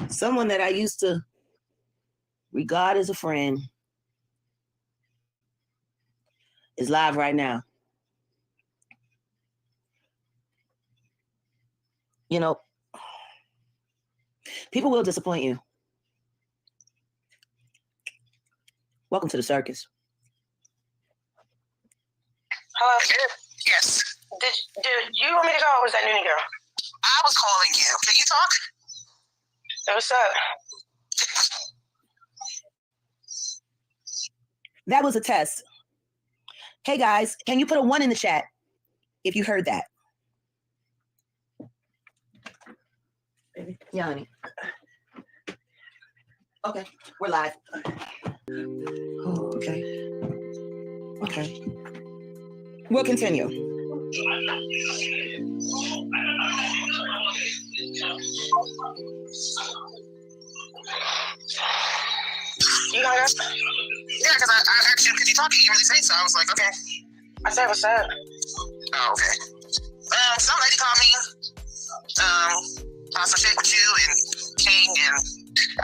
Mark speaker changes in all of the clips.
Speaker 1: Someone that I used to regard as a friend is live right now. You know, people will disappoint you. Welcome to the circus.
Speaker 2: Hello? Yes. Did you want me to go, or was that Noonie girl? I was calling you. Can you talk? Hey, what's up?
Speaker 1: That was a test. Hey guys, can you put a 1 in the chat if you heard that? Yeah, honey. Okay, we're live. Oh, okay. Okay. We'll continue.
Speaker 2: You hung up? Yeah, because I asked you, could you talk? You didn't really say so. I was like, okay. I said, what's up? Oh, okay. Some lady called me, some shit with you and King, and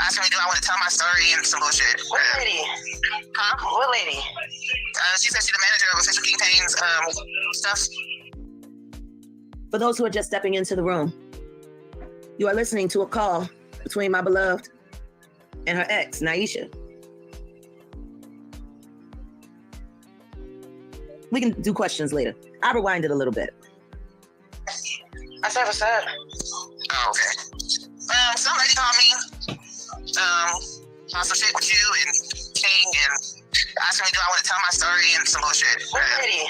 Speaker 2: asked me, do I want to tell my story and some bullshit. What lady? Huh? What lady? She said she's the manager of Official King Payne's stuff.
Speaker 1: For those who are just stepping into the room, you are listening to a call between my beloved and her ex, Naisha. We can do questions later. I rewind it a little bit.
Speaker 2: I said, what's up? Oh, okay. Some lady called me, some shit with you and King, and asked me, do I want to tell my story and some bullshit. What lady?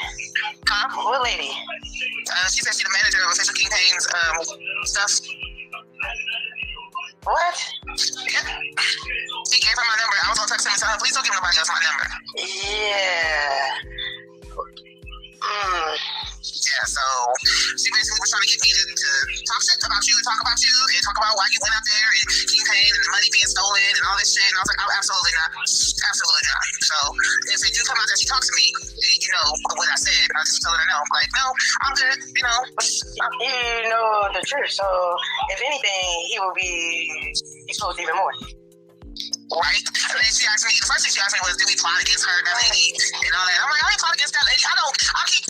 Speaker 2: Huh? What lady? She said she's the manager of Official King Payne's stuff. What? Yeah. She gave her my number. I was gonna text her and tell her, please don't give nobody else my number. Yeah. Yeah, so she basically was trying to get me to talk shit about you, talk about you, and talk about why you went out there and King Payne and the money being stolen and all this shit. And I was like, oh, absolutely not. Absolutely not. So if it do come out that she talks to me, you know what I said, I just told her no. Like, no, I'm good, you know. You know the truth, so if anything, he will be exposed even more. Right? And then she asked me, the first thing she asked me was, did we plot against her, that lady, and all that. I'm like, I ain't plot against that lady. I keep.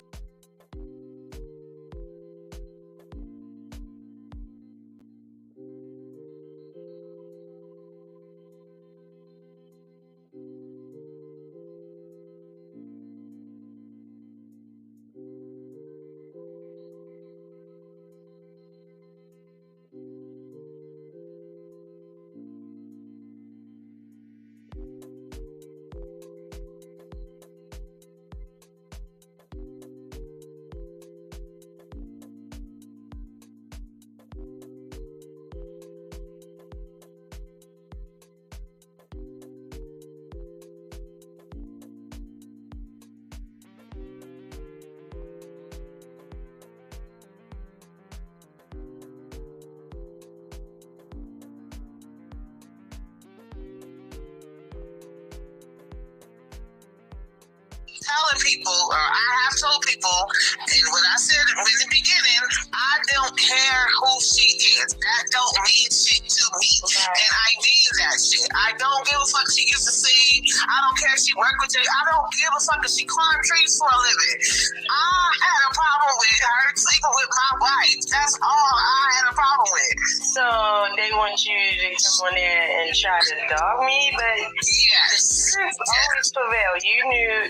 Speaker 2: Telling people, or I have told people, and what I said in the beginning, I don't care who she is. That don't mean shit to me. Right. And I mean that shit. I don't give a fuck she used to sing. I don't care if she worked with Jay. I don't give a fuck if she climbed trees for a living. I had a problem with her sleeping with my wife. That's all I had a problem with. So they want you to come on there and try to dog me, but yes, always prevail. You knew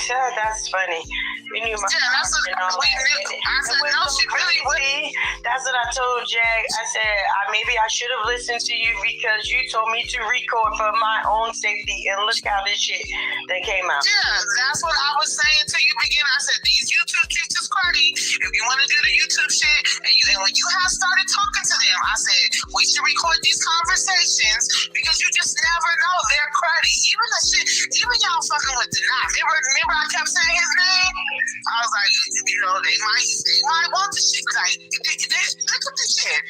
Speaker 2: that's funny. We knew my
Speaker 1: that's what we knew. I said, no, she really wouldn't.
Speaker 2: That's what I told Jag. I said, maybe I should have listened to you because you told me to record for my own safety, and look how this shit that came out.
Speaker 1: Yeah, that's what I was saying to you beginning. I said, these YouTube chicks is cruddy. If you want to do the YouTube shit, and when you have started talking to them, I said, we should record these conversations because you just never know. They're cruddy. Even y'all fucking with Denies. Remember I kept saying his name? I was like, you know, they might want the shit. Like, look at this shit.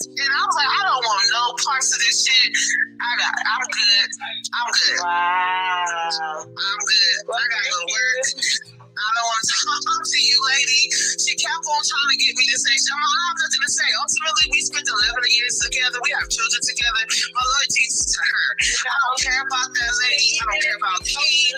Speaker 1: And I was like, I don't want no parts of this shit. I'm good. Wow. I'm good. I gotta go work. I don't want to talk to you, lady. She kept on trying to get me to say, I have nothing to say. Ultimately, we spent 11 years together. We have children together. My loyalty is to her. I don't care about that lady. I don't care about me.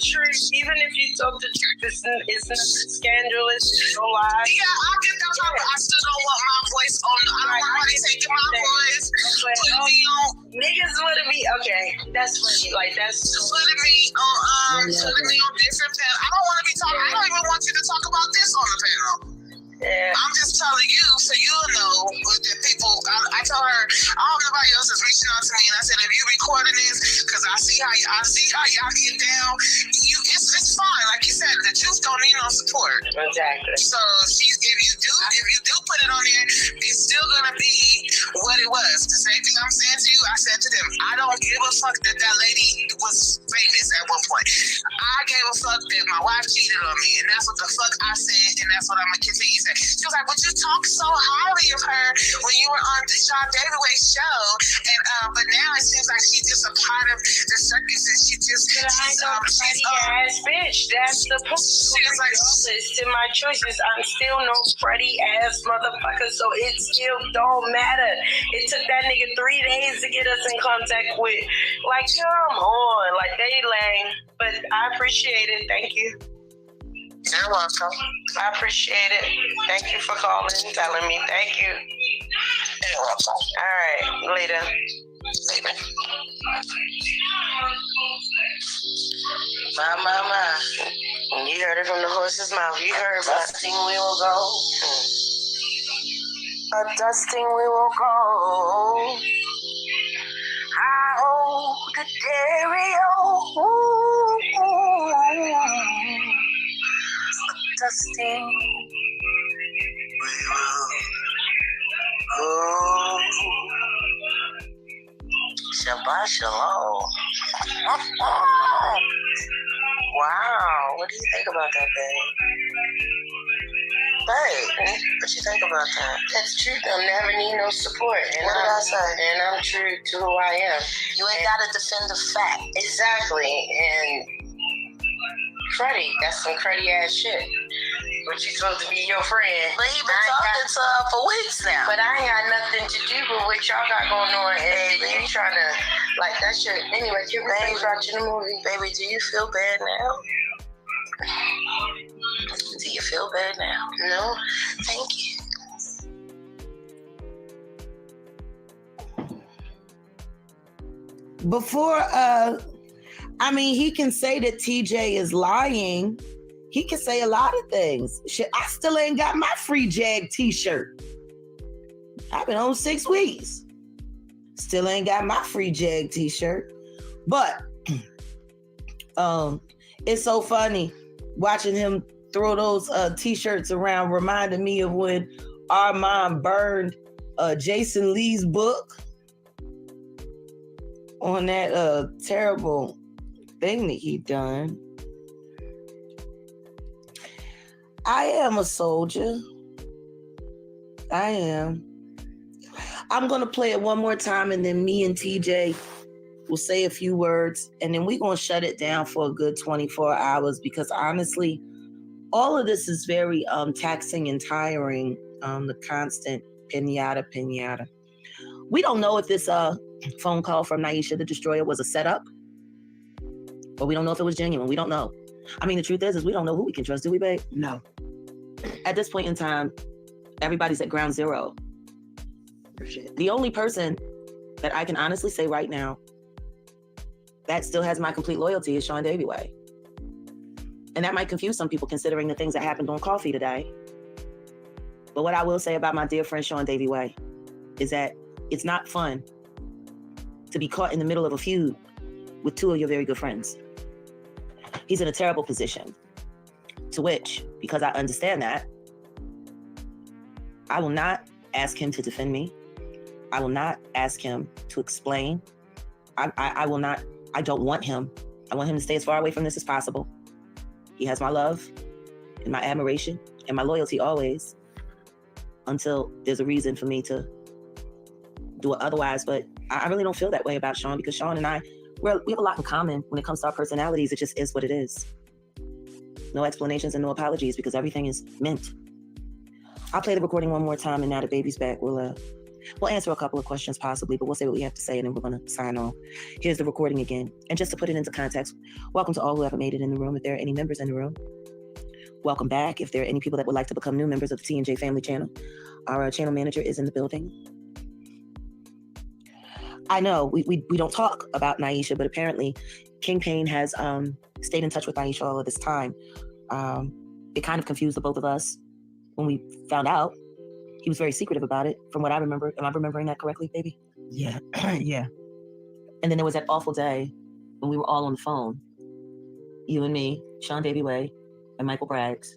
Speaker 2: Even if you told the truth, it's nothing scandalous. No lie.
Speaker 1: Yeah, I get that part, but I still don't want my voice on. I don't want nobody taking my voice. Putting me on.
Speaker 2: Niggas want to be okay. That's funny. Like that's
Speaker 1: putting me on different panels. I don't want to be talking. I don't even want you to talk about this on the panel.
Speaker 2: Yeah.
Speaker 1: I'm just telling you so you'll know that people. I told her, I hope nobody else is reaching out to me, and I said, if you recording this, because I see how y'all get down. It's fine, like you said, the truth don't need no support.
Speaker 2: Exactly.
Speaker 1: So if you do put it on there, it's still gonna be what it was. The same thing I'm saying to you, I said to them, I don't give a fuck that lady was famous at one point. I gave a fuck that my wife cheated on me, and that's what the fuck I said, and that's what I'm gonna continue to say. She was like, "But you talk so highly of her when you were on the Sean Davidway's show, and but now it seems like she's just a part of the circus, and she's
Speaker 2: ass bitch. That's the point. Regardless to my choices, I'm still no cruddy ass motherfucker, so it still don't matter. It took that nigga 3 days to get us in contact with. Like, come on, like they lame, but I appreciate it. Thank you.
Speaker 1: You're welcome.
Speaker 2: I appreciate it. Thank you for calling and telling me. Thank you.
Speaker 1: You're welcome.
Speaker 2: All right, later. My. You heard it from the horse's mouth. You heard about
Speaker 1: dusting we will go. A dusting we will go. I hold the stereo. Dusting we will go. Shabbat shalom. Wow, what do you think about that, babe? Babe, what you think about that?
Speaker 2: That's true. I'll never need no support. And
Speaker 1: what did I say?
Speaker 2: And I'm true to who I am.
Speaker 1: You ain't got to defend the fact.
Speaker 2: Exactly. And cruddy, that's some cruddy ass shit. But you supposed to be your friend.
Speaker 1: But he been talking to her for weeks now.
Speaker 2: But I ain't got nothing to do with what y'all got going on. And you trying to, like, that shit. Anyway, can we think about you the movie?
Speaker 1: Baby, do you feel bad now? Do you feel bad now?
Speaker 2: No.
Speaker 1: Thank you.
Speaker 3: Before, he can say that TJ is lying. He can say a lot of things. Shit, I still ain't got my free Jag t-shirt. I've been on 6 weeks. Still ain't got my free Jag t-shirt. But it's so funny watching him throw those t-shirts around, reminding me of when our mom burned Jason Lee's book on that terrible thing that he done. I am a soldier. I am. I'm going to play it one more time, and then me and TJ will say a few words, and then we're going to shut it down for a good 24 hours because honestly, all of this is very taxing and tiring, the constant pinata. We don't know if this phone call from Naisha the Destroyer was a setup, but we don't know if it was genuine. We don't know. The truth is we don't know who we can trust, do we, babe?
Speaker 4: No.
Speaker 3: At this point in time, everybody's at ground zero. The only person that I can honestly say right now that still has my complete loyalty is Sean Daviway. And that might confuse some people considering the things that happened on Coffee today. But what I will say about my dear friend Sean Daviway is that it's not fun to be caught in the middle of a feud with 2 of your very good friends. He's in a terrible position. To which, because I understand that, I will not ask him to defend me. I will not ask him to explain. I will not, I don't want him. I want him to stay as far away from this as possible. He has my love and my admiration and my loyalty always until there's a reason for me to do it otherwise. But I really don't feel that way about Sean because Sean and I, we have a lot in common when it comes to our personalities. It just is what it is. No explanations and no apologies because everything is mint. I'll play the recording one more time, and now the baby's back. We'll answer a couple of questions possibly, but we'll say what we have to say, and then we're going to sign off. Here's the recording again. And just to put it into context, welcome to all who haven't made it in the room. If there are any members in the room, welcome back. If there are any people that would like to become new members of the T&J Family Channel, our channel manager is in the building. I know we don't talk about Nyesha, but apparently King Payne has stayed in touch with Nyesha all of this time. It kind of confused the both of us when we found out. He was very secretive about it, from what I remember. Am I remembering that correctly, baby?
Speaker 4: Yeah. Yeah.
Speaker 3: And then there was that awful day when we were all on the phone. You and me, Sean Davy Way, and Michael Braggs.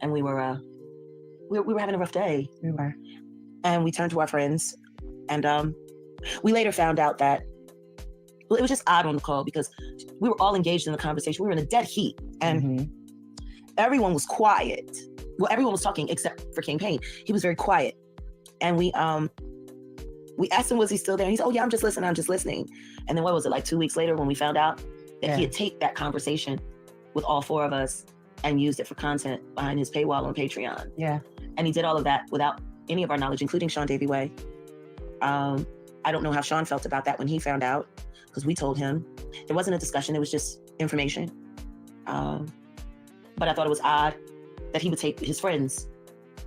Speaker 3: And we were having a rough day.
Speaker 4: We were.
Speaker 3: And we turned to our friends. And we later found out that, well, it was just odd on the call because we were all engaged in the conversation. We were in a dead heat. And everyone was quiet. Well, everyone was talking except for King Payne. He was very quiet. And we asked him, was he still there? And he said, oh yeah, I'm just listening. And then what was it, like 2 weeks later when we found out that he had taped that conversation with all four of us and used it for content behind his paywall on Patreon.
Speaker 4: Yeah.
Speaker 3: And he did all of that without any of our knowledge, including Sean Davy Way. I don't know how Sean felt about that when he found out, because we told him. There wasn't a discussion, it was just information. But I thought it was odd that he would take his friends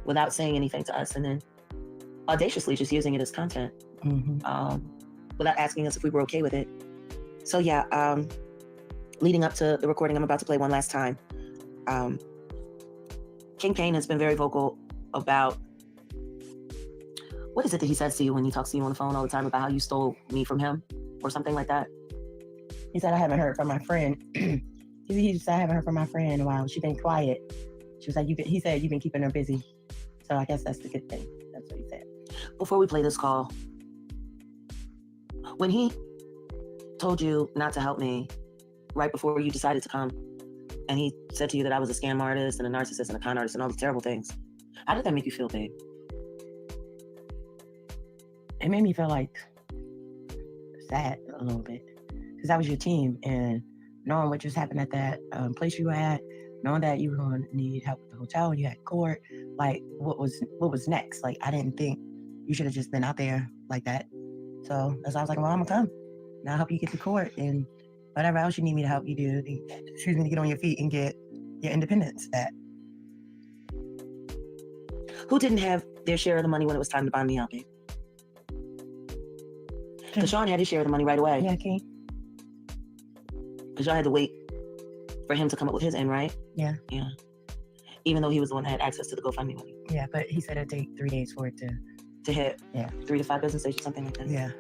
Speaker 3: without saying anything to us and then audaciously just using it as content without asking us if we were okay with it. So yeah, leading up to the recording, I'm about to play one last time. King Payne has been very vocal about, what is it that he says to you when he talks to you on the phone all the time about how you stole me from him or something like that?
Speaker 4: He said, I haven't heard from my friend. He said, I haven't heard from my friend in a while. She's been quiet. She was like, he said, you've been keeping her busy. So I guess that's the good thing. That's what he said.
Speaker 3: Before we play this call, when he told you not to help me right before you decided to come, and he said to you that I was a scam artist and a narcissist and a con artist and all these terrible things, how did that make you feel, babe?
Speaker 4: It made me feel like sad a little bit because that was your team, and knowing what just happened at that place you were at, knowing that you were going to need help with the hotel and you had court, like what was next? Like I didn't think you should have just been out there like that. So as I was like, well, I'm gonna come and I'll help you get to court and whatever else you need me to help you do, to get on your feet and get your independence back.
Speaker 3: Who didn't have their share of the money when it was time to buy me out, babe? Because Sean had his share of the money right away.
Speaker 4: Yeah, King.
Speaker 3: Because y'all had to wait for him to come up with his end, right?
Speaker 4: Yeah.
Speaker 3: Yeah. Even though he was the one that had access to the GoFundMe money.
Speaker 4: Yeah, but he said it'd take 3 days for it to
Speaker 3: hit.
Speaker 4: Yeah.
Speaker 3: 3 to 5 business days or something like that.
Speaker 4: Yeah.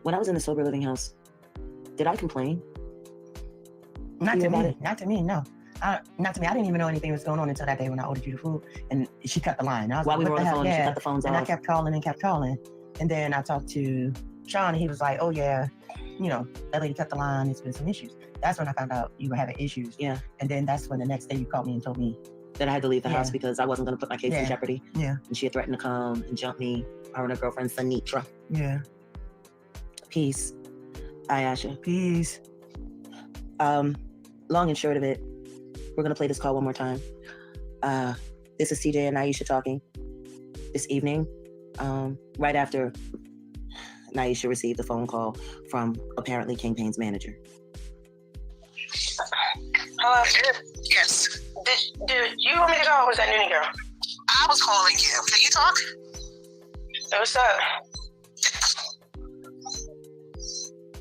Speaker 3: When I was in the sober living house, did I complain?
Speaker 4: Not to me, no. Not to me. I didn't even know anything was going on until that day when I ordered you the food and she cut the line. I was
Speaker 3: While
Speaker 4: like,
Speaker 3: we were on the phone, she cut the phones off.
Speaker 4: And I kept calling. And then I talked to Sean and he was like, oh yeah, that lady cut the line. It's been some issues. That's when I found out you were having issues.
Speaker 3: Yeah.
Speaker 4: And then that's when the next day you called me and told me
Speaker 3: that I had to leave the house because I wasn't going to put my case in jeopardy.
Speaker 4: Yeah.
Speaker 3: And she had threatened to come and jump me, her and her girlfriend, Sanitra.
Speaker 4: Yeah.
Speaker 3: Peace. Ayasha.
Speaker 4: Peace.
Speaker 3: Long and short of it, we're going to play this call one more time. This is TJ and Nyesha talking this evening, right after Nyesha received the phone call from apparently King Payne's manager.
Speaker 2: Hello?
Speaker 1: Yes.
Speaker 2: Did you want me to go or was that Nuni girl?
Speaker 1: I was calling you. Can you talk?
Speaker 2: What's up?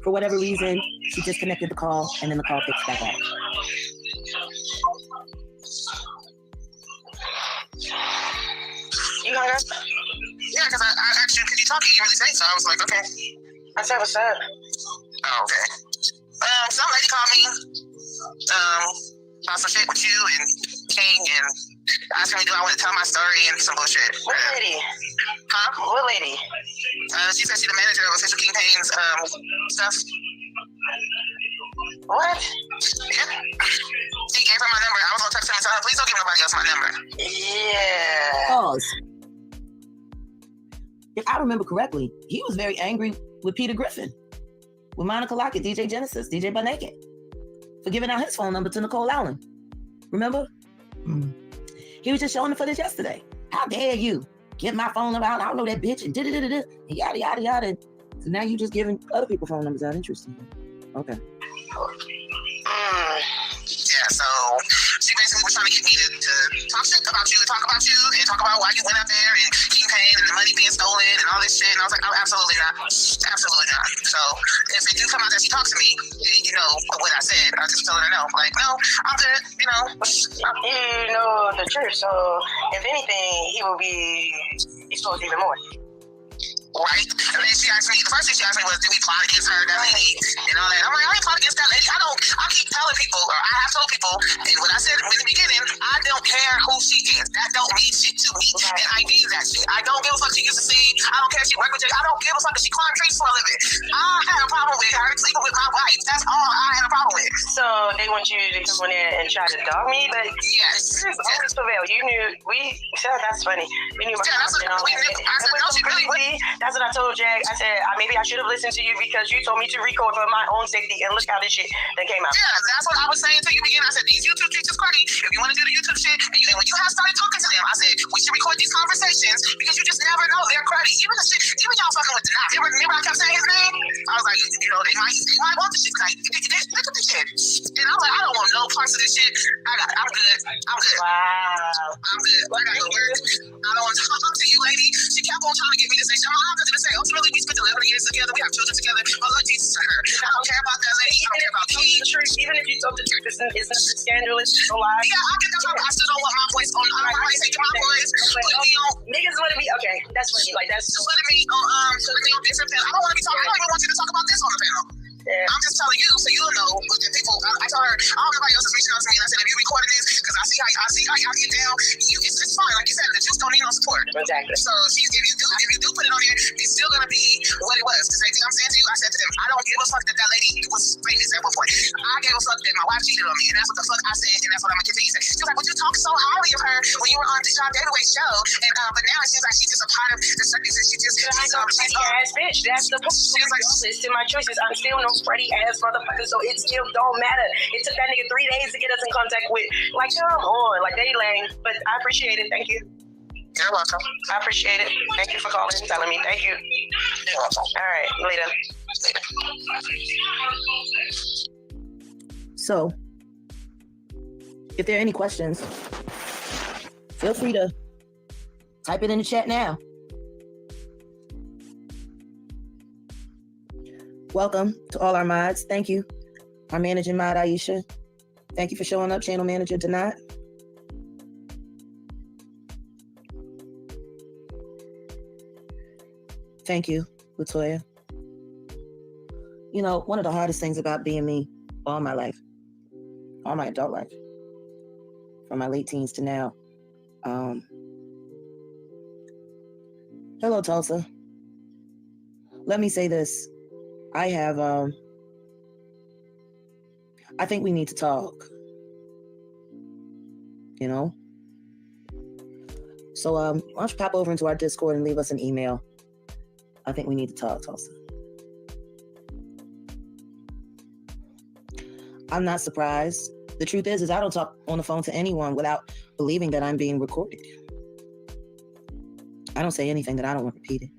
Speaker 3: For whatever reason, she disconnected the call and then the call picked back up.
Speaker 2: You hung up?
Speaker 1: Yeah, because I asked you, can you talk? You didn't really say so. I was like, okay.
Speaker 2: I said, what's up?
Speaker 1: Oh, okay. Some lady called me about some shit with you and King and asked me, do I want to tell my story and some bullshit.
Speaker 2: What lady?
Speaker 1: Huh?
Speaker 2: What lady?
Speaker 1: She said she's the manager of official King Payne's stuff.
Speaker 2: What?
Speaker 1: Yeah. She gave her my number. I was gonna text her and tell her, please don't give nobody else my number.
Speaker 2: Yeah.
Speaker 3: Pause. If I remember correctly, he was very angry with Peter Griffin, with Monica Lockett, DJ Genesis, DJ Butt Naked. for giving out his phone number to Nicole Allen. Remember? He was just showing the footage yesterday. How dare you get my phone number out? I don't know that bitch and da-da-da-da-da, and yada, yada, yada. So now you just giving other people phone numbers out. Interesting. Okay.
Speaker 2: Yeah, so she basically was trying to get me to talk shit about you, talk about you, and talk about why you went out there and keep paying and the money being stolen and all this shit. And I was like, oh, absolutely not. Absolutely not. So if they do come out that she talks to me, you know what I said. I just told her no. Like, no, I'm good, you know.
Speaker 4: You know the truth, so if anything, he will be exposed even more.
Speaker 2: Right? And then she asked me, the first thing she asked me was, did we plot against her, that lady, and all that. I'm like, I ain't plot against that lady. I keep telling people, or I have told people, and what I said in the beginning, I don't care who she is. That don't mean shit to me. And I need that shit. I don't give a fuck she gets to see. I don't care if she work with Jay. I don't give a fuck if she climb trees for a living. I had a problem with her sleeping with my wife. That's all I had a problem with.
Speaker 4: So they want you to come in there and try to dog me, but
Speaker 2: yes.
Speaker 4: Always prevail. You knew that's funny. We knew my
Speaker 2: that's what we knew. I said, no, she really would.
Speaker 4: That's what I told Jag. I said, maybe I should have listened to you because you told me to record for my own safety, and look how this shit that came out.
Speaker 2: Yeah, that's what I was saying to you again. I said, these YouTube teachers, Cardi, if you want to do the YouTube shit, and when you have started talking to them, I said, we should record these conversations because you just never know they're Cardi. Even y'all fucking with Denai. Remember I kept saying his name? I was like, you know, they might want the shit. Like, look at this shit. And I was like, I don't want no parts of this shit. I'm good.
Speaker 4: Wow.
Speaker 2: I'm good. I gotta go work. I don't want to talk to you, lady. She kept on trying to get me to say, I'm not going to say, ultimately, we spent 11 years together. We have children together. Oh, Lord Jesus to her. I don't care about that lady. I don't care about Keith.
Speaker 4: Even if you told the truth, it's not scandalous. It's a lie.
Speaker 2: Yeah, I get that. I still don't want my voice on. I don't want to take my voice.
Speaker 4: Niggas want to be, okay, that's funny. Like, that's
Speaker 2: putting me on different panel. I don't want to be talking. I don't even want you to talk about this on the panel. Yeah. I'm just telling you so you'll know. But the people, I told her, I don't know nobody else is reaching out to me. And I said, if you recording this, because I see how y'all get down, it's fine. Like you said, the juice don't need no support.
Speaker 4: Exactly.
Speaker 2: So if you do put it on here, it's still gonna be what it was. The same thing I'm saying to you, I said to them, I don't give a fuck that lady was famous at one point. I gave a fuck that my wife cheated on me, and that's what the fuck I said, and that's what I'm gonna continue to say. She was like, but you talk so highly of her when you were on the John Davidway show, and but now it seems like she's just a part of the circus, and she's
Speaker 4: ass bitch. That's the point. She was like, it's in my choices. I'm still no Freddie ass motherfucker, so it still don't matter. It took that nigga 3 days to get us in contact with. Like, come on, like they lame, but I appreciate it. Thank you.
Speaker 2: You're welcome.
Speaker 4: I appreciate it. Thank you for calling and telling me. Thank you.
Speaker 2: You're welcome.
Speaker 4: All right, later.
Speaker 3: So, if there are any questions, feel free to type it in the chat now. Welcome to all our mods. Thank you. Our managing mod, Aisha. Thank you for showing up, channel manager Denai. Thank you, Latoya. You know, one of the hardest things about being me all my life, all my adult life, from my late teens to now. Hello, Tulsa. Let me say this. I think we need to talk. You know? So, why don't you pop over into our Discord and leave us an email? I think we need to talk, Tulsa. I'm not surprised. The truth is I don't talk on the phone to anyone without believing that I'm being recorded. I don't say anything that I don't want repeated.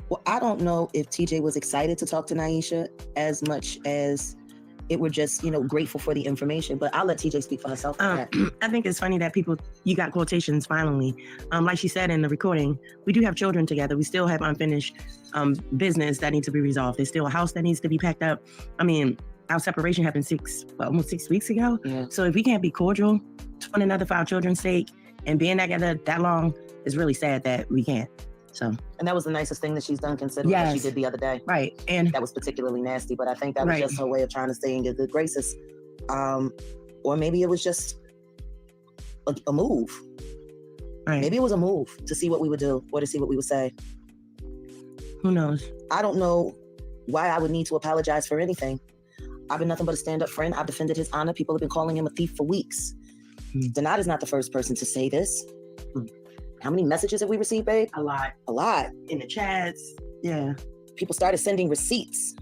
Speaker 3: Well, I don't know if TJ was excited to talk to Naisha as much as it were just, grateful for the information, but I'll let TJ speak for herself.
Speaker 4: I think it's funny that you got quotations finally. Like she said in the recording, we do have children together. We still have unfinished business that needs to be resolved. There's still a house that needs to be packed up. I mean, our separation happened almost 6 weeks ago. Yeah. So if we can't be cordial to one another for our children's sake and being together that long, it's really sad that we can't. So,
Speaker 3: and that was the nicest thing that she's done considering what she did the other day.
Speaker 4: Right. And
Speaker 3: that was particularly nasty, but I think that was just her way of trying to stay in your good graces. Or maybe it was just a move.
Speaker 4: Right.
Speaker 3: Maybe it was a move to see what we would do or to see what we would say.
Speaker 4: Who knows?
Speaker 3: I don't know why I would need to apologize for anything. I've been nothing but a stand-up friend. I've defended his honor. People have been calling him a thief for weeks. Denai is not the first person to say this. How many messages have we received, babe?
Speaker 4: A lot.
Speaker 3: A lot.
Speaker 4: In the chats. Yeah.
Speaker 3: People started sending receipts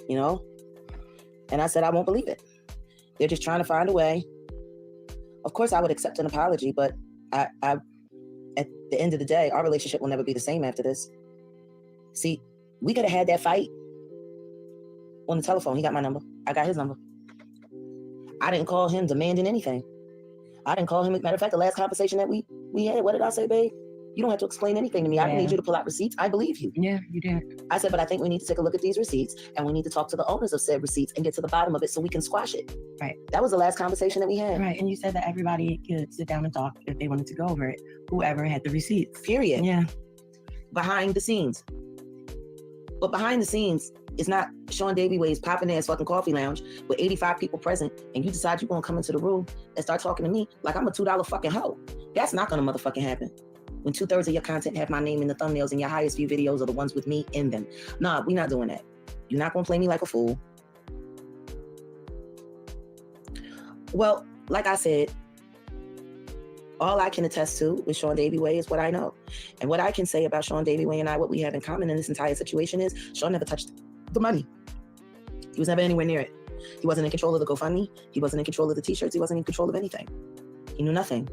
Speaker 3: you know? And I said, I won't believe it. They're just trying to find a way. Of course, I would accept an apology, but I at the end of the day, our relationship will never be the same after this. See, we could have had that fight on the telephone. He got my number. I got his number. I didn't call him demanding anything. I didn't call him. Matter of fact, the last conversation that we had, what did I say, babe? You don't have to explain anything to me. I don't need you to pull out receipts. I believe you.
Speaker 4: Yeah, you did.
Speaker 3: I said, but I think we need to take a look at these receipts and we need to talk to the owners of said receipts and get to the bottom of it so we can squash it.
Speaker 4: Right.
Speaker 3: That was the last conversation that we had.
Speaker 4: Right. And you said that everybody could sit down and talk if they wanted to go over it. Whoever had the receipts.
Speaker 3: Period.
Speaker 4: Yeah.
Speaker 3: Behind the scenes. But behind the scenes is not Sean Davy Way's popping ass fucking coffee lounge with 85 people present and you decide you're gonna come into the room and start talking to me like I'm a $2 fucking hoe. That's not gonna motherfucking happen. When 2/3 of your content have my name in the thumbnails and your highest view videos are the ones with me in them. Nah, we're not doing that. You're not gonna play me like a fool. Well, like I said, all I can attest to with Sean Davy Way is what I know. And what I can say about Sean Davy Way and I, what we have in common in this entire situation is Sean never touched the money. He was never anywhere near it. He wasn't in control of the GoFundMe. He wasn't in control of the t-shirts. He wasn't in control of anything. He knew nothing.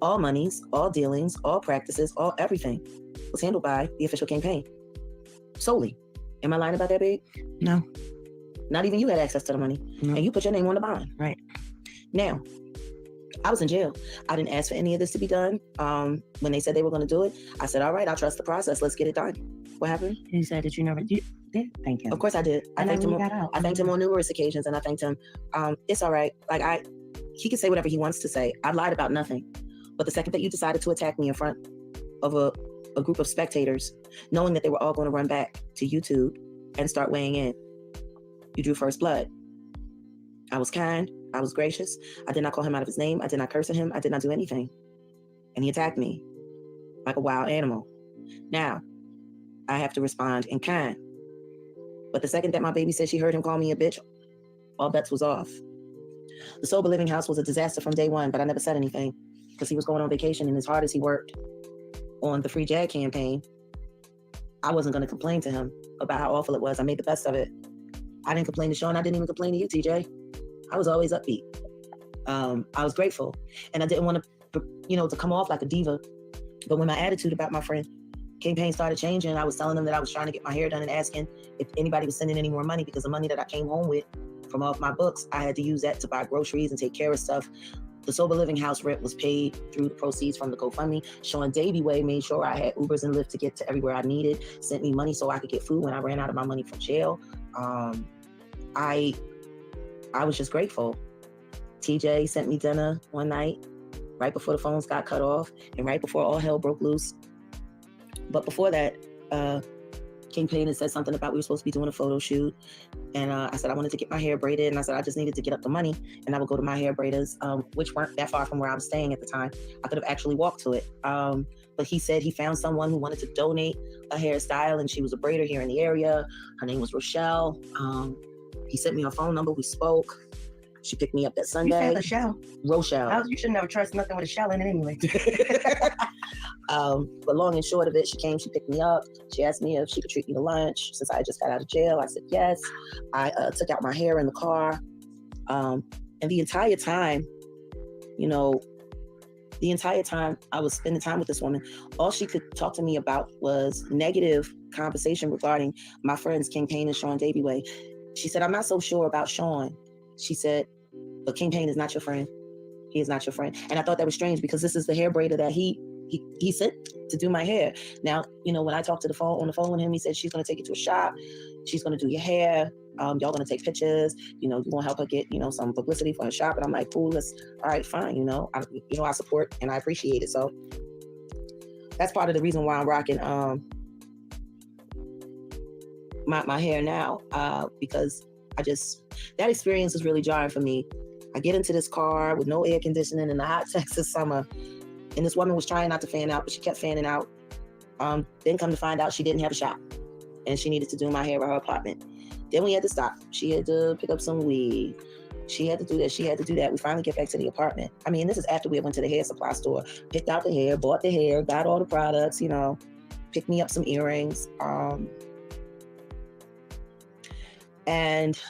Speaker 3: All monies, all dealings, all practices, all everything was handled by the official campaign. Solely. Am I lying about that, babe?
Speaker 4: No.
Speaker 3: Not even you had access to the money.
Speaker 4: No.
Speaker 3: And you put your name on the bond.
Speaker 4: Right.
Speaker 3: Now, I was in jail. I didn't ask for any of this to be done. When they said they were going to do it, I said, all right, I'll trust the process. Let's get it done. What happened?
Speaker 4: He said that you never did. Thank you.
Speaker 3: Of course I did. I thanked him on numerous occasions and I thanked him. It's all right. He can say whatever he wants to say. I lied about nothing. But the second that you decided to attack me in front of a group of spectators, knowing that they were all going to run back to YouTube and start weighing in, you drew first blood. I was kind. I was gracious. I did not call him out of his name. I did not curse at him. I did not do anything. And he attacked me like a wild animal. Now, I have to respond in kind. But the second that my baby said she heard him call me a bitch, all bets was off. The Sober Living House was a disaster from day one, but I never said anything because he was going on vacation, and as hard as he worked on the Free Jag campaign, I wasn't going to complain to him about how awful it was. I made the best of it. I didn't complain to Sean. I didn't even complain to you, TJ. I was always upbeat. I was grateful, and I didn't want to come off like a diva. But when my attitude about my friend campaign started changing, I was telling them that I was trying to get my hair done and asking if anybody was sending any more money, because the money that I came home with from off my books, I had to use that to buy groceries and take care of stuff. The Sober Living House rent was paid through the proceeds from the GoFundMe. Sean Davy Way made sure I had Ubers and Lyft to get to everywhere I needed, sent me money so I could get food when I ran out of my money from jail. I was just grateful. TJ sent me dinner one night right before the phones got cut off and right before all hell broke loose. But before that, Kingpin had said something about we were supposed to be doing a photo shoot. And I said I wanted to get my hair braided. And I said I just needed to get up the money. And I would go to my hair braiders, which weren't that far from where I was staying at the time. I could have actually walked to it. But he said he found someone who wanted to donate a hairstyle. And she was a braider here in the area. Her name was Rochelle. He sent me her phone number. We spoke. She picked me up that Sunday.
Speaker 4: You said Rochelle.
Speaker 3: Rochelle.
Speaker 4: You should never trust nothing with a shell in it anyway.
Speaker 3: But long and short of it, she came, she picked me up. She asked me if she could treat me to lunch since I just got out of jail. I said yes. I took out my hair in the car. And the entire time, I was spending time with this woman, all she could talk to me about was negative conversation regarding my friends Kingpin and Sean Davy Way. She said, I'm not so sure about Sean. She said, but Kingpin is not your friend. He is not your friend. And I thought that was strange because this is the hair braider that he sent to do my hair. Now, when I talked on the phone with him, he said she's going to take you to a shop. She's going to do your hair. Y'all going to take pictures. You're going to help her get, some publicity for her shop. And I'm like, cool, all right, fine. I support and I appreciate it. So that's part of the reason why I'm rocking my hair now, because that experience is really jarring for me. I get into this car with no air conditioning in the hot Texas summer, and this woman was trying not to fan out, but she kept fanning out. Then come to find out she didn't have a shop, and she needed to do my hair at her apartment. Then we had to stop. She had to pick up some weed. She had to do this. She had to do that. We finally get back to the apartment. I mean, this is after we went to the hair supply store, picked out the hair, bought the hair, got all the products, picked me up some earrings. And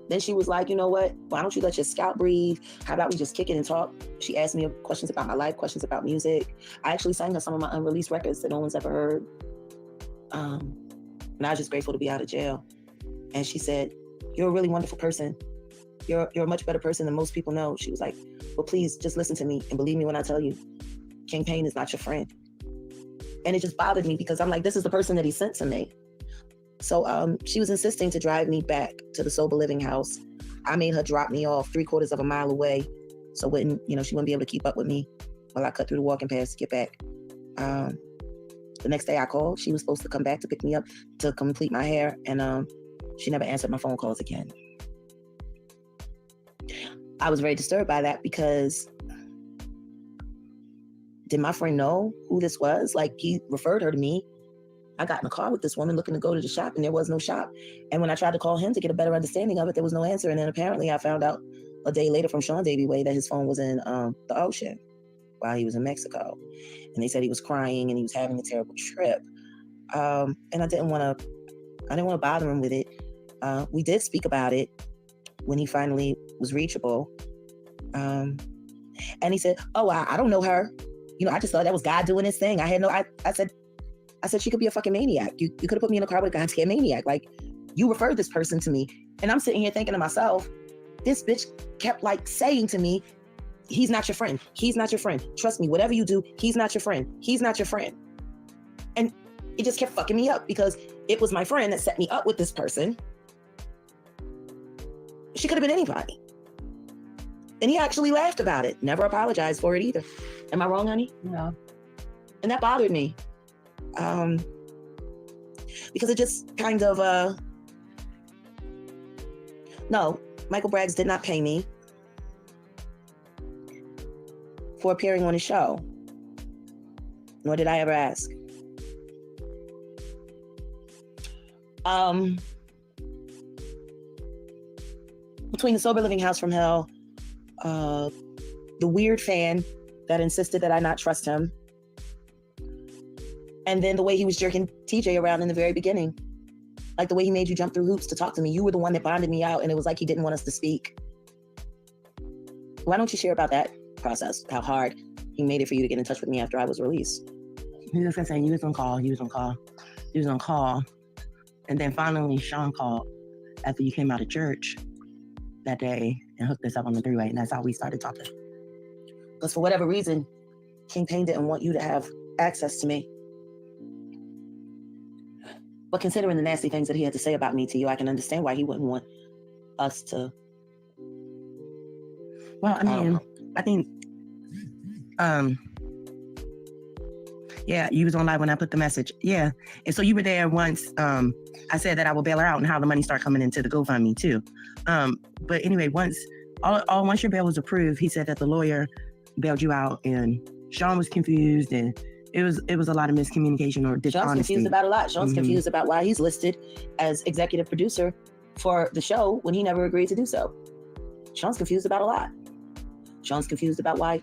Speaker 3: then she was like, you know what? Why don't you let your scalp breathe? How about we just kick it and talk? She asked me questions about my life, questions about music. I actually sang her some of my unreleased records that no one's ever heard. And I was just grateful to be out of jail. And she said, you're a really wonderful person. You're a much better person than most people know. She was like, well, please just listen to me and believe me when I tell you, King Payne is not your friend. And it just bothered me because I'm like, this is the person that he sent to me. So she was insisting to drive me back to the sober living house. I made her drop me off 3/4 of a mile away, so she wouldn't be able to keep up with me while I cut through the walking paths to get back. The next day I called. She was supposed to come back to pick me up to complete my hair, and she never answered my phone calls again. I was very disturbed by that because did my friend know who this was? Like, he referred her to me. I got in the car with this woman looking to go to the shop, and there was no shop. And when I tried to call him to get a better understanding of it, there was no answer. And then apparently I found out a day later from Sean Davy Way that his phone was in the ocean while he was in Mexico. And they said he was crying and he was having a terrible trip. And I didn't want to bother him with it. We did speak about it when he finally was reachable. And he said, oh, I don't know her. I just thought that was God doing his thing. I said, she could be a fucking maniac. You could have put me in a car with a goddamn maniac. Like, you referred this person to me. And I'm sitting here thinking to myself, this bitch kept saying to me, he's not your friend. He's not your friend. Trust me, whatever you do, he's not your friend. He's not your friend. And it just kept fucking me up because it was my friend that set me up with this person. She could have been anybody. And he actually laughed about it. Never apologized for it either. Am I wrong, honey?
Speaker 4: No.
Speaker 3: And that bothered me. Because it just kind of, no, Michael Braggs did not pay me for appearing on his show, nor did I ever ask. Between the Sober Living House from Hell, the weird fan that insisted that I not trust him, and then the way he was jerking TJ around in the very beginning. Like the way he made you jump through hoops to talk to me. You were the one that bonded me out, and it was like he didn't want us to speak. Why don't you share about that process? How hard he made it for you to get in touch with me after I was released?
Speaker 4: He was saying you was on call. And then finally Sean called after you came out of church that day and hooked us up on the three-way. And that's how we started talking.
Speaker 3: Because for whatever reason, King Payne didn't want you to have access to me. But considering the nasty things that he had to say about me to you, I can understand why he wouldn't want us to.
Speaker 4: Well, I think, yeah, you was on live when I put the message. Yeah. And so you were there once. I said that I will bail her out and how the money started coming into the GoFundMe too. But anyway, once your bail was approved, he said that the lawyer bailed you out, and Sean was confused, and it was a lot of miscommunication or dishonesty.
Speaker 3: Sean's confused about a lot. Sean's confused about why he's listed as executive producer for the show when he never agreed to do so. Sean's confused about a lot. Sean's confused about why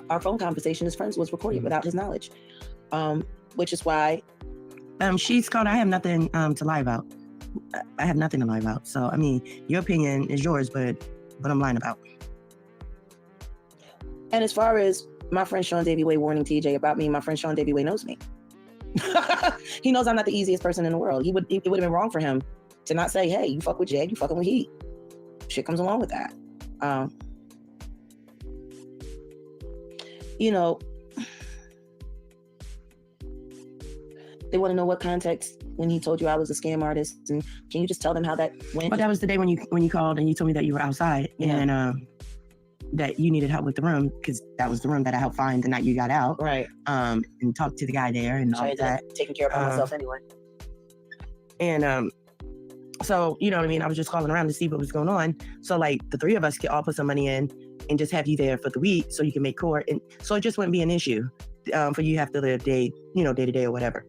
Speaker 3: our phone conversation as friends was recorded without his knowledge, which is why.
Speaker 4: She's called. I have nothing to lie about. I have nothing to lie about. So, I mean, your opinion is yours, but I'm lying about.
Speaker 3: And as far as my friend Sean Davy Way warning TJ about me, my friend Sean Davy Way knows me. He knows I'm not the easiest person in the world. It would have been wrong for him to not say, hey, you fuck with Jag, you fucking with Heat. Shit comes along with that. They want to know what context when he told you I was a scam artist, and can you just tell them how that went?
Speaker 4: But that was the day when you called and you told me that you were outside, and that you needed help with the room, because that was the room that I helped find the night you got out.
Speaker 3: Right.
Speaker 4: And talked to the guy there and all that.
Speaker 3: Taking care of myself anyway.
Speaker 4: And so, you know what I mean? I was just calling around to see what was going on. So the three of us could all put some money in and just have you there for the week so you can make court. And so it just wouldn't be an issue for you to have to live day to day or whatever.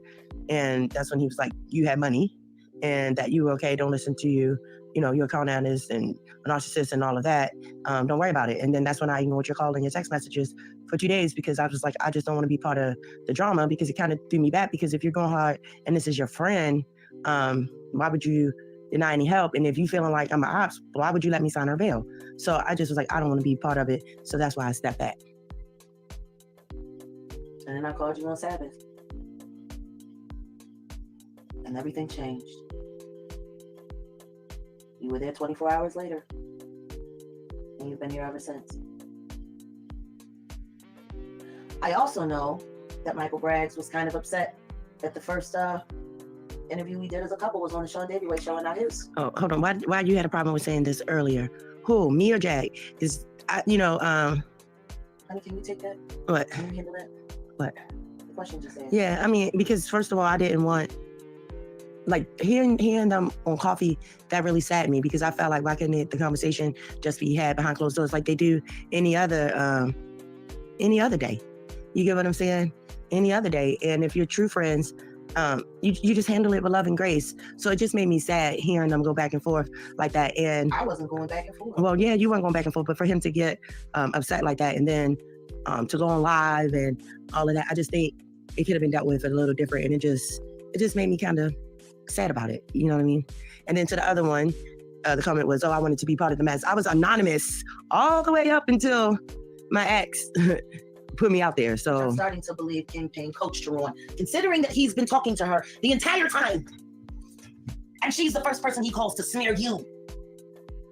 Speaker 4: And that's when he was like, you had money and that you were okay. Don't listen to you're a con artist and a narcissist and all of that. Don't worry about it. And then that's when I ignored your call and your text messages for 2 days, because I was like, I just don't want to be part of the drama, because it kind of threw me back, because if you're going hard and this is your friend, why would you deny any help. And if you feeling like I'm an ops, why would you let me sign her bail? So I just was like, I don't want to be part of it. So that's why I stepped back.
Speaker 3: And then I called you on Sabbath. And everything changed. You were there 24 hours later. And you've been here ever since. I also know that Michael Braggs was kind of upset that the first interview we did as a couple was on the Sean Davey Way show and not his.
Speaker 4: Oh, hold on. Why you had a problem with saying this earlier? Who, me or Jag? Honey,
Speaker 3: can you take that?
Speaker 4: What?
Speaker 3: Can you handle that?
Speaker 4: What?
Speaker 3: The question just asked.
Speaker 4: Yeah, I mean, because first of all, I didn't want, like, hearing them on coffee, that really saddened me, because I felt like, why couldn't the conversation just be had behind closed doors like they do any other day? You get what I'm saying? Any other day. And if you're true friends, you just handle it with love and grace. So it just made me sad hearing them go back and forth like that. And
Speaker 3: I wasn't going back and forth.
Speaker 4: Well, yeah, you weren't going back and forth, but for him to get upset like that, and then to go on live and all of that, I just think it could have been dealt with a little different. And it just made me kind of sad about it. You know what I mean? And then to the other one, the comment was, I wanted to be part of the mess. I was anonymous all the way up until my ex put me out there. So
Speaker 3: I'm starting to believe Kingpin coached her on, considering that he's been talking to her the entire time. And she's the first person he calls to smear you.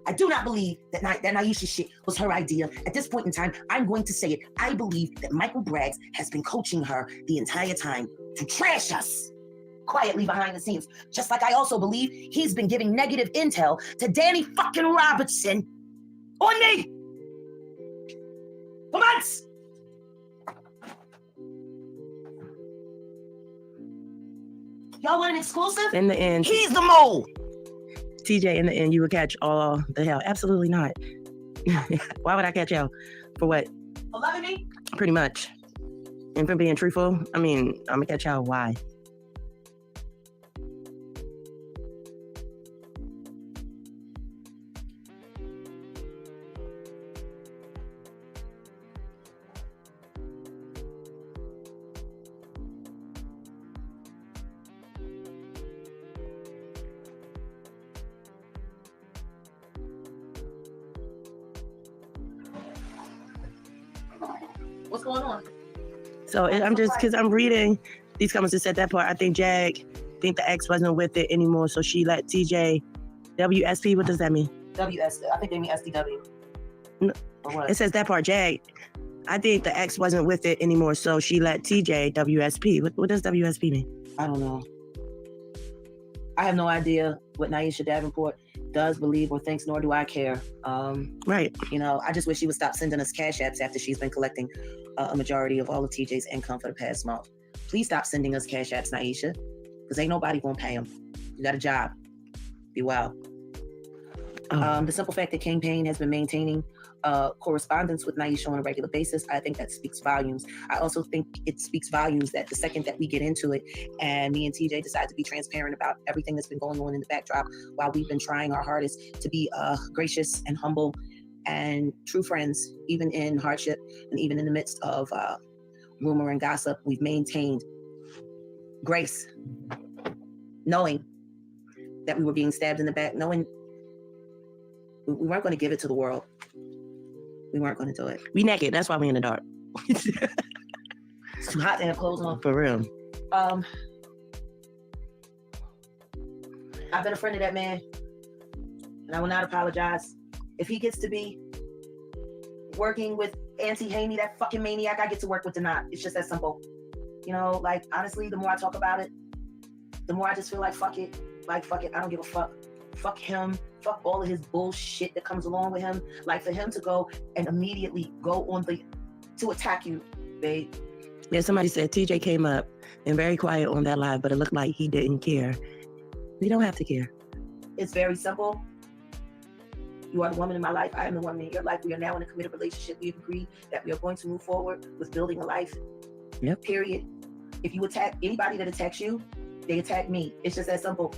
Speaker 3: I do not believe that Naisha shit was her idea. At this point in time, I'm going to say it. I believe that Michael Braggs has been coaching her the entire time to trash us quietly behind the scenes. Just like I also believe he's been giving negative intel to Danny fucking Robertson on me for months. Y'all want an exclusive?
Speaker 4: in the end,
Speaker 3: He's the mole.
Speaker 4: TJ, in the end, you would catch all the hell. Absolutely not. Why would I catch hell? For what?
Speaker 3: For loving me?
Speaker 4: Pretty much. And for being truthful, I mean, I'm gonna catch hell. Why?
Speaker 3: What's going on?
Speaker 4: So I'm just, because I'm reading these comments that said that part. I think Jag think the ex wasn't with it anymore, so she let TJ WSP. What does that mean?
Speaker 3: WS. I think they mean SDW.
Speaker 4: No.
Speaker 3: Or what?
Speaker 4: It says that part. Jag, I think the ex wasn't with it anymore, so she let TJ WSP. What does WSP mean?
Speaker 3: I don't know. I have no idea what Naisha Davenport does believe or thinks, nor do I care.
Speaker 4: Right.
Speaker 3: You know, I just wish she would stop sending us cash apps after she's been collecting a majority of all of TJ's income for the past month. Please stop sending us cash apps, Naisha, because ain't nobody gonna pay them. You got a job. Be well. The simple fact that Kingpin has been maintaining correspondence with Naisha on a regular basis, I think that speaks volumes. I also think it speaks volumes that the second that we get into it and me and TJ decide to be transparent about everything that's been going on in the backdrop while we've been trying our hardest to be gracious and humble and true friends, even in hardship and even in the midst of rumor and gossip, we've maintained grace, knowing that we were being stabbed in the back, knowing we weren't going to give it to the world. We weren't going to do it.
Speaker 4: We naked. That's why we in the dark.
Speaker 3: It's too hot to have clothes on.
Speaker 4: For real.
Speaker 3: I've been a friend of that man, and I will not apologize. If he gets to be working with Auntie Haney, that fucking maniac, I get to work with Denat. It's just that simple. You know, like, honestly, the more I talk about it, the more I just feel like, fuck it. Like, fuck it. I don't give a fuck. Fuck him. Fuck all of his bullshit that comes along with him. Like, for him to go and immediately go on to attack you, babe.
Speaker 4: Yeah, somebody said TJ came up and very quiet on that live, but it looked like he didn't care. We don't have to care.
Speaker 3: It's very simple. You are the woman in my life. I am the woman in your life. We are now in a committed relationship. We've agreed that we are going to move forward with building a life.
Speaker 4: Yep.
Speaker 3: Period. If you attack anybody that attacks you, they attack me. It's just that simple.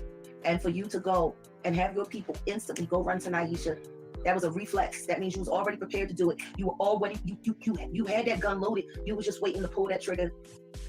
Speaker 3: And for you to go and have your people instantly go run to Naisha That was a reflex. That means you was already prepared to do it. You were already, you had that gun loaded. You was just waiting to pull that trigger.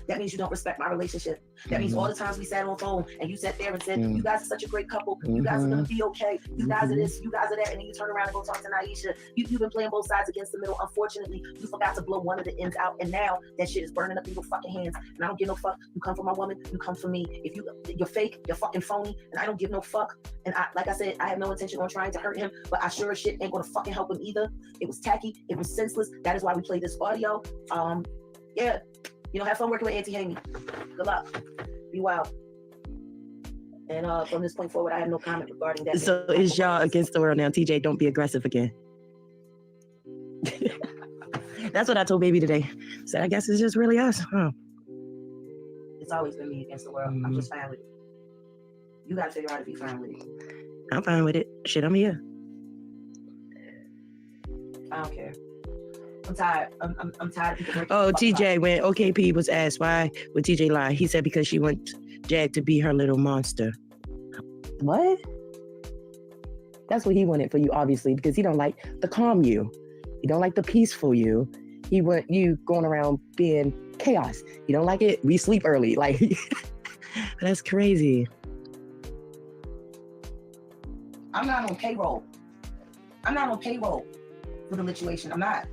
Speaker 3: That means you don't respect my relationship. That means all the times we sat on phone and you sat there and said, you guys are such a great couple. You guys are going to be okay. You guys are this, you guys are that. And then you turn around and go talk to Naisha. You've been playing both sides against the middle. Unfortunately, you forgot to blow one of the ends out. And now that shit is burning up in your fucking hands. And I don't give no fuck. You come for my woman. You come for me. If you're fake, you're fucking phony. And I don't give no fuck. And like I said, I have no intention on trying to hurt him. But I sure as shit ain't going to fucking help him either. It was tacky. It was senseless. That is why we played this audio. Yeah. You know, have fun working with Auntie Hammy. Good luck. Be wild. And from this point forward, I have no comment regarding that.
Speaker 4: So is y'all against the world now? TJ, don't be aggressive again. That's what I told baby today. Said, I guess it's just really us, huh?
Speaker 3: It's always been me against the world. I'm just fine with it. You gotta figure out if you're fine with it.
Speaker 4: I'm fine with it. Shit, I'm here.
Speaker 3: I don't care. I'm tired. I'm tired of people.
Speaker 4: Oh, TJ, when OKP was asked why would TJ lie, he said because she wants Jag to be her little monster. What? That's what he wanted for you, obviously, because he don't like the calm you. He don't like the peaceful you. He want you going around being chaos. You don't like it? We sleep early. Like, that's crazy.
Speaker 3: I'm not on payroll. I'm not on payroll for the lituation. I'm not.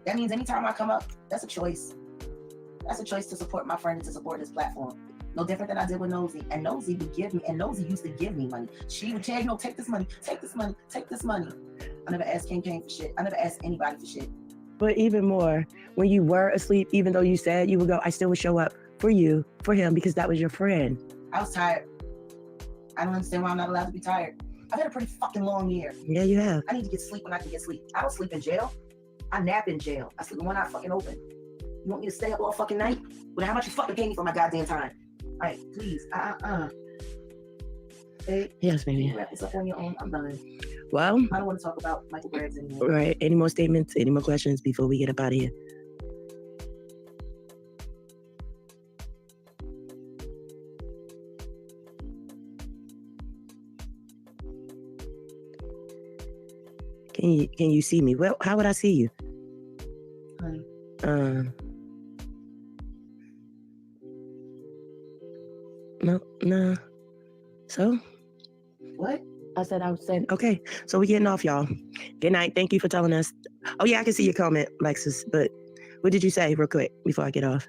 Speaker 3: That means anytime I come up, that's a choice. That's a choice to support my friend and to support his platform. No different than I did with Nosy. And Nosy would give me, and Nosy used to give me money. She would say, no, take this money, take this money, take this money. I never asked King Kane for shit. I never asked anybody for shit.
Speaker 4: But even more, when you were asleep, even though you said you would go, I still would show up for you, for him, because that was your friend.
Speaker 3: I was tired. I don't understand why I'm not allowed to be tired. I've had a pretty fucking long year.
Speaker 4: Yeah, you have.
Speaker 3: I need to get sleep when I can get sleep. I don't sleep in jail. I nap in jail. I sleep with one eye fucking open. You want me to stay up all fucking night? Well, how much you fucking pay me for my goddamn time? All right, please. Hey,
Speaker 4: yes, baby.
Speaker 3: Wrap this up on your own. I'm done.
Speaker 4: Well,
Speaker 3: I don't want to talk about Michael Braggs anymore.
Speaker 4: Right. Any more statements? Any more questions before we get up out of here? Can you see me? Well, how would I see you? No. So?
Speaker 3: What?
Speaker 4: I said I was saying, okay, so we getting off, y'all. Good night. Thank you for telling us. Oh, yeah, I can see your comment, Lexus, but what did you say real quick before I get off?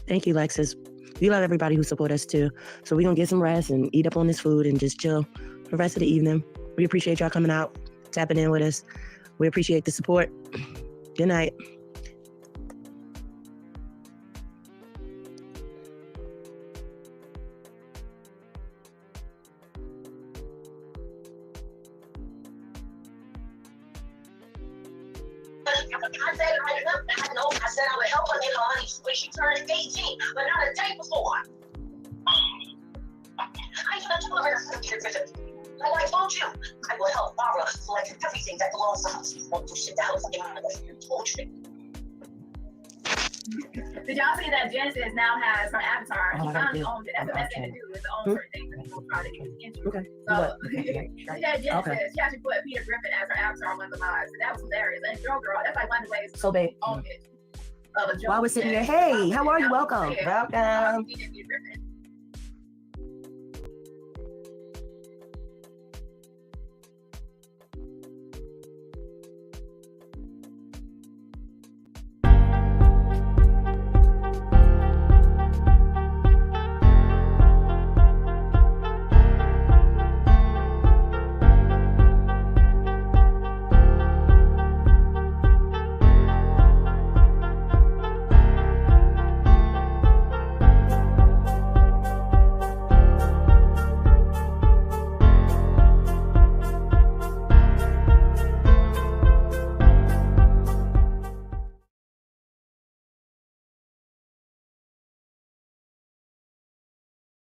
Speaker 4: Thank you, Lexus. We love everybody who support us too. So we're going to get some rest and eat up on this food and just chill for the rest of the evening. We appreciate y'all coming out, tapping in with us. We appreciate the support. Good night.
Speaker 3: I said I would help her get her money when she turned 18, but not a day before. I even told her, like I told you, I will help Mara collect everything that belongs to us. You won't do shit that helps get out of the bullshit.
Speaker 5: Did y'all see that Genesis now has her avatar? She finally owned it. That's the best thing to do, is to own certain things that people try to get into.
Speaker 4: Okay.
Speaker 5: So, she had Genesis. She actually put Peter Griffin as her avatar on one of the lives. And that was hilarious. And Girl, that's like one of the ways
Speaker 3: So, babe,
Speaker 5: to own it.
Speaker 3: while we're sitting there, hey, how are you? Welcome.
Speaker 5: Yeah.
Speaker 3: Welcome.
Speaker 5: Peter Griffin.